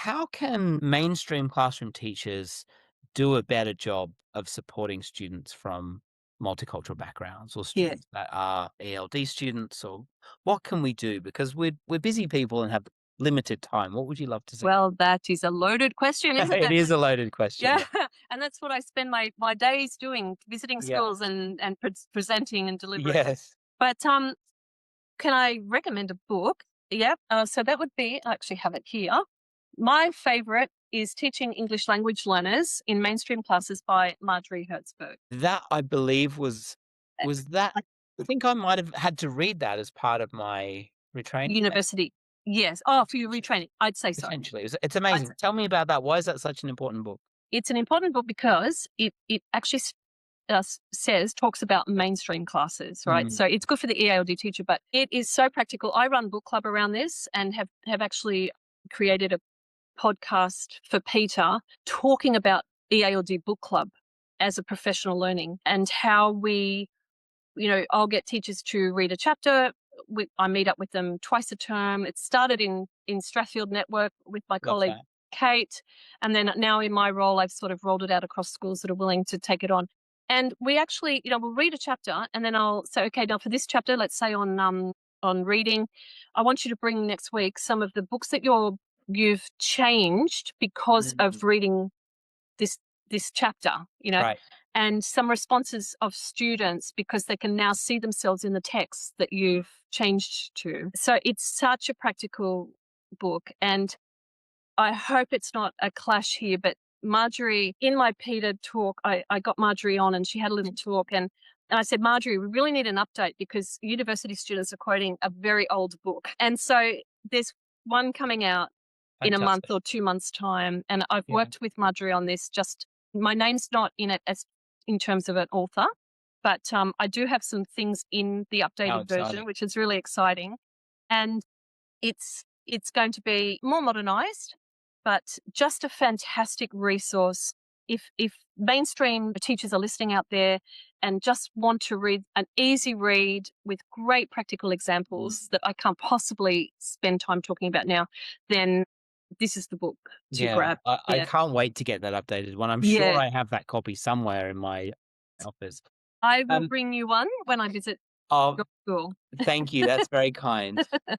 how can mainstream classroom teachers do a better job of supporting students from multicultural backgrounds or Yeah. students that are ELD students? Or what can we do? Because we're busy people and have limited time. What would you love to see? Well, that is a loaded question, isn't It it? is a loaded question. Yeah, and that's what I spend my days doing, visiting Yeah. schools and presenting and delivering. Yes. But, can I recommend a book? Yep, so that would be I actually have it here. My favorite is Teaching English Language Learners in Mainstream Classes by Marjorie Hertzberg. That I believe was that Uh, I think I might have had to read that as part of my retraining. University. Yes. Oh, for your retraining, I'd say so. Potentially. It's I'd amazing. say Tell me about that. Why is that such an important book? it's an important book because it actually talks about mainstream classes, right? Mm, So it's good for the EALD teacher, but it is so practical. I run book club around this and have actually created a podcast for Peter talking about EALD book club as a professional learning and how I'll get teachers to read a chapter. I meet up with them twice a term. It started in Strathfield Network with my love colleague that. Kate, and then now in my role, I've sort of rolled it out across schools that are willing to take it on. And we actually, we'll read a chapter, and then I'll say, okay, now for this chapter, let's say on reading, I want you to bring next week some of the books that you've changed because Mm, of reading this this chapter, right. and some responses of students because they can now see themselves in the text that you've changed to. So it's such a practical book, and I hope it's not a clash here, but Marjorie, in my Peter talk, I got Marjorie on and she had a little talk and I said, Marjorie, we really need an update because university students are quoting a very old book. And so there's one coming out in a month Fantastic. or 2 months' time. And I've Yeah. worked with Marjorie on this. Just my name's not in it as in terms of an author, but I do have some things in the How updated version, exciting. which is really exciting. And it's going to be more modernized, but just a fantastic resource if mainstream teachers are listening out there and just want to read an easy read with great practical Mm. examples that I can't possibly spend time talking about now, then this is the book to Yeah. grab. I Yeah. can't wait to get that updated one. I'm sure Yeah. I have that copy somewhere in my office. I will Um, bring you one when I visit oh, your school. thank you. That's very kind.